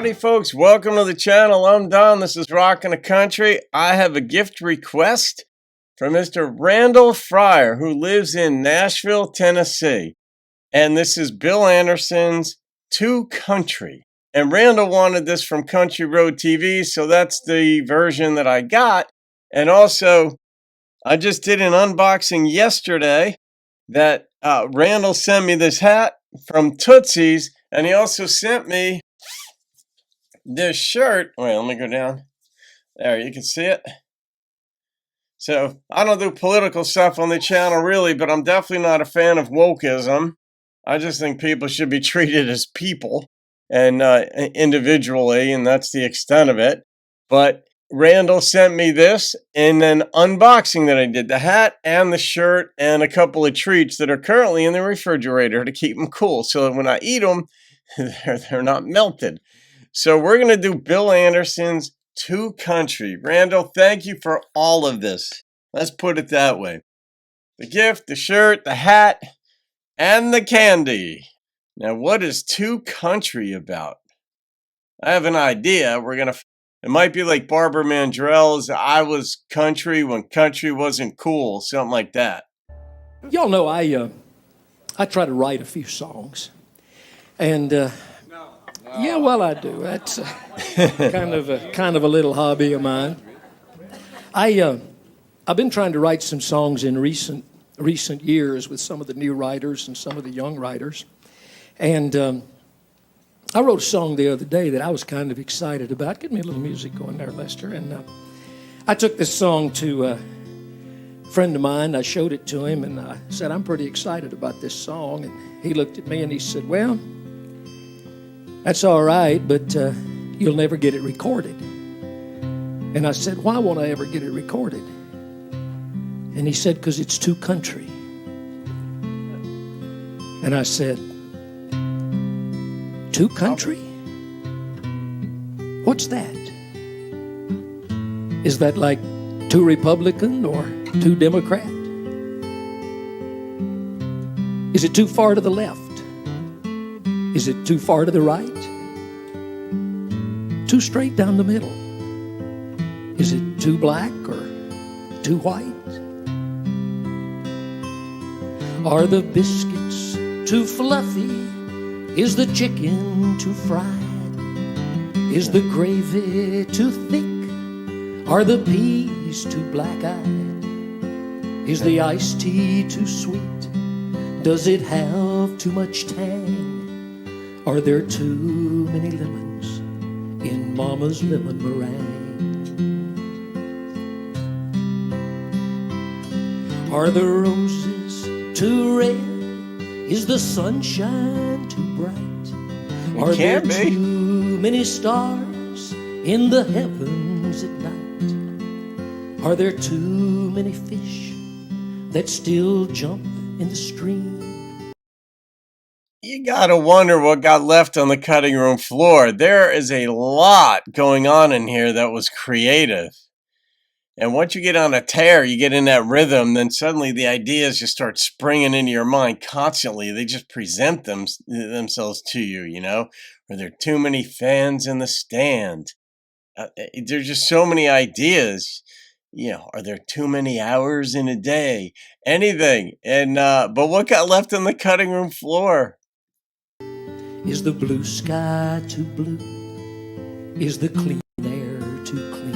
Howdy, folks. Welcome to the channel. I'm Don. This is Rockin' the Country. I have a gift request from Mr. Randall Fryer, who lives in Nashville, Tennessee. And this is Bill Anderson's To Country. And Randall wanted this from Country Road TV, so that's the version that I got. And also, I just did an unboxing yesterday that Randall sent me this hat from Tootsie's, and he also sent me this shirt. Wait, let me go down. There, you can see it. So, I don't do political stuff on the channel really, but I'm definitely not a fan of wokeism. I just think people should be treated as people and individually, and that's the extent of it. But Randall sent me this in an unboxing that I did, the hat and the shirt and a couple of treats that are currently in the refrigerator to keep them cool so that when I eat them, they're not melted. So we're going to do Bill Anderson's To Country. Randall, thank you for all of this. Let's put it that way. The gift, the shirt, the hat, and the candy. Now, what is To Country about? I have an idea. It might be like Barbara Mandrell's I Was Country When Country Wasn't Cool, something like that. Y'all know I try to write a few songs. And yeah, well, I do. That's kind of a little hobby of mine. I've been trying to write some songs in recent years with some of the new writers and some of the young writers. And I wrote a song the other day that I was kind of excited about. Get me a little music going there, Lester. And I took this song to a friend of mine. I showed it to him, and I said, I'm pretty excited about this song. And he looked at me and he said, well, that's all right, but you'll never get it recorded. And I said, why won't I ever get it recorded? And he said, because it's too country. And I said, too country? What's that? Is that like too Republican or too Democrat? Is it too far to the left? Is it too far to the right? Too straight down the middle? Is it too black or too white? Are the biscuits too fluffy? Is the chicken too fried? Is the gravy too thick? Are the peas too black-eyed? Is the iced tea too sweet? Does it have too much tang? Are there too many lemons in Mama's lemon meringue? Are the roses too red? Is the sunshine too bright? Are there too many stars in the heavens at night? Are there too many fish that still jump in the stream? You gotta wonder what got left on the cutting room floor. There is a lot going on in here that was creative. And once you get on a tear, you get in that rhythm, then suddenly the ideas just start springing into your mind constantly. They just present themselves to you, you know? Are there too many fans in the stand? There's just so many ideas. You know, are there too many hours in a day? Anything. And but what got left on the cutting room floor? Is the blue sky too blue? Is the clean air too clean?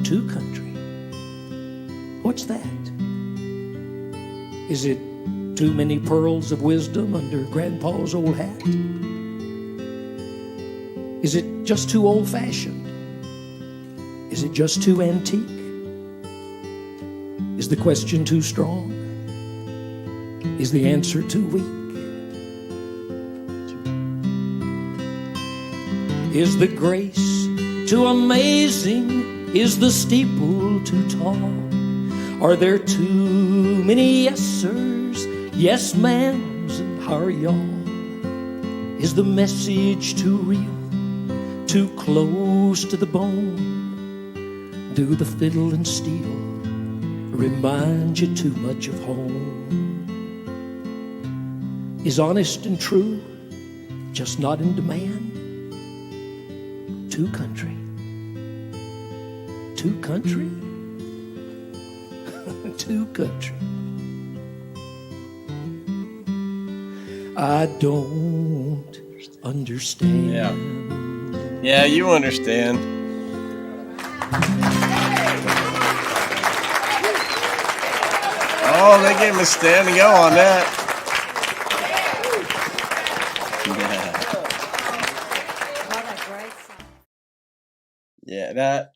Too country. What's that? Is it too many pearls of wisdom under Grandpa's old hat? Is it just too old-fashioned? Is it just too antique? Is the question too strong? Is the answer too weak? Is the grace too amazing? Is the steeple too tall? Are there too many yes-sirs, yes-ma'ams, and how are y'all? Is the message too real? too close to the bone. Do the fiddle and steel remind you too much of home? Is honest and true just not in demand? Too country, too country, too country. I don't understand. Yeah, you understand. Oh, they gave him a standing O on that. Yeah, that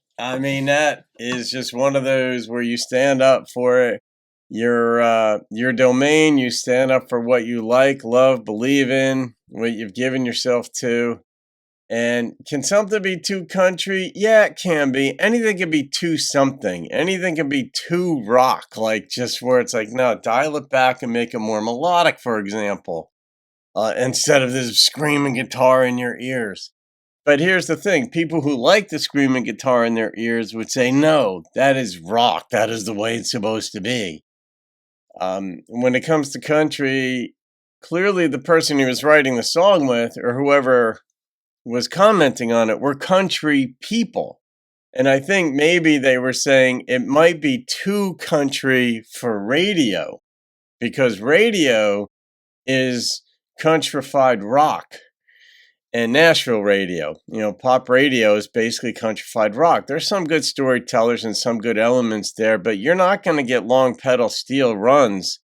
is just one of those where you stand up for it. Your domain, you stand up for what you like, love, believe in, what you've given yourself to. And can something be too country? Yeah, it can be. Anything can be too something. Anything can be too rock, like just where it's like, no, dial it back and make it more melodic, for example, instead of this screaming guitar in your ears. But here's the thing. People who like the screaming guitar in their ears would say, no, that is rock. That is the way it's supposed to be. When it comes to country, clearly the person he was writing the song with, or whoever was commenting on it, were country people. And I think maybe they were saying it might be too country for radio, because radio is countrified rock. And Nashville radio, pop radio is basically countrified rock. There's some good storytellers and some good elements there, but you're not going to get long pedal steel runs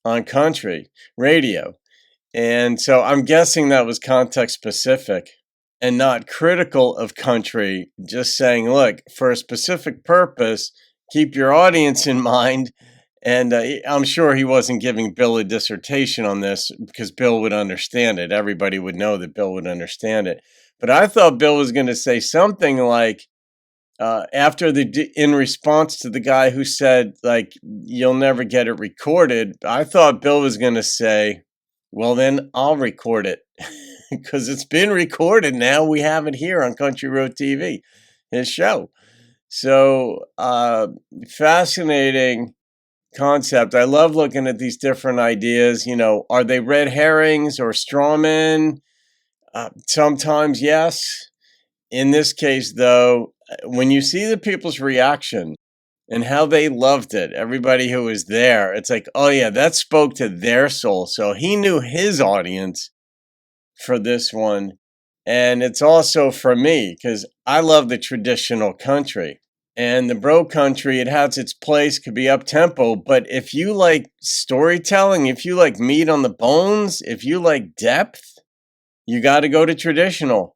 on country radio. And so I'm guessing that was context specific and not critical of country, just saying, look, for a specific purpose, keep your audience in mind. And I'm sure he wasn't giving Bill a dissertation on this because Bill would understand it. Everybody would know that Bill would understand it. But I thought Bill was going to say something like, in response to the guy who said, like, you'll never get it recorded, I thought Bill was going to say, well, then I'll record it because it's been recorded now. We have it here on Country Road TV, his show. So fascinating concept. I love looking at these different ideas. Are they red herrings or straw men? Sometimes, yes. In this case, though, when you see the people's reaction and how they loved it, everybody who was there, it's like, oh yeah, that spoke to their soul. So he knew his audience for this one. And it's also for me, because I love the traditional country. And the bro country, it has its place, could be up-tempo. But if you like storytelling, if you like meat on the bones, if you like depth, you got to go to traditional.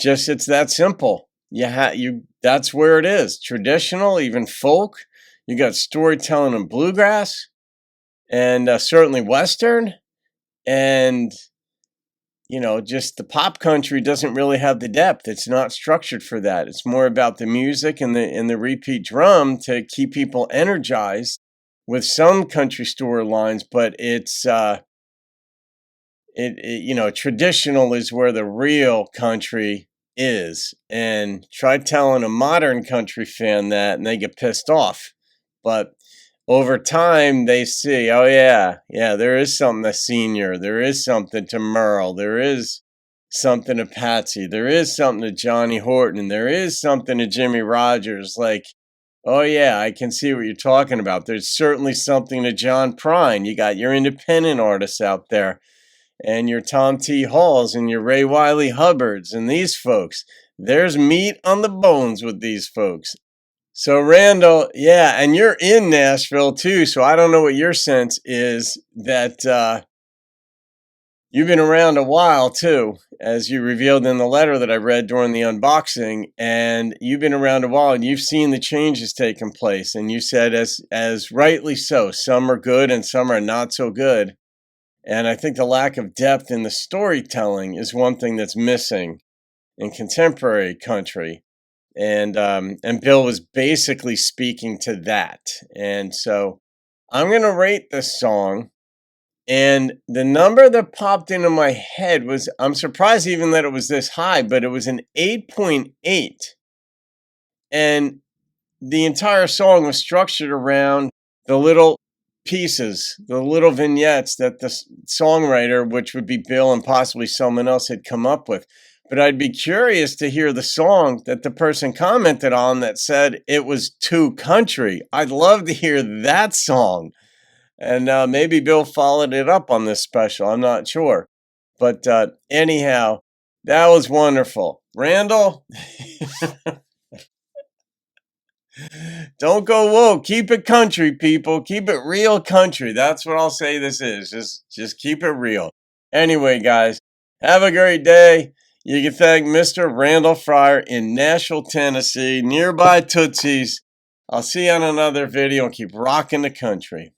Just, it's that simple. That's where it is. Traditional, even folk. You got storytelling and bluegrass, and certainly Western. And just the pop country doesn't really have the depth. It's not structured for that. It's more about the music and the repeat drum to keep people energized with some country storylines, but it's traditional is where the real country is. And try telling a modern country fan that and they get pissed off. But over time, they see, oh, yeah, there is something to Senior. There is something to Merle. There is something to Patsy. There is something to Johnny Horton. There is something to Jimmy Rogers. Like, oh, yeah, I can see what you're talking about. There's certainly something to John Prine. You got your independent artists out there and your Tom T. Halls and your Ray Wiley Hubbards and these folks. There's meat on the bones with these folks. So Randall, yeah, and you're in Nashville too, so I don't know what your sense is that you've been around a while too, as you revealed in the letter that I read during the unboxing, and you've been around a while and you've seen the changes taking place, and you said as rightly so, some are good and some are not so good. And I think the lack of depth in the storytelling is one thing that's missing in contemporary country. And Bill was basically speaking to that. And so I'm going to rate this song And the number that popped into my head was, I'm surprised even that it was this high, but it was an 8.8. And the entire song was structured around the little pieces, the little vignettes that the songwriter, which would be Bill and possibly someone else, had come up with. But I'd be curious to hear the song that the person commented on that said it was too country. I'd love to hear that song. And maybe Bill followed it up on this special. I'm not sure. But anyhow, that was wonderful. Randall, don't go woke. Keep it country, people. Keep it real country. That's what I'll say this is. Just keep it real. Anyway, guys, have a great day. You can thank Mr. Randall Fryer in Nashville, Tennessee, nearby Tootsie's. I'll see you on another video and keep rocking the country.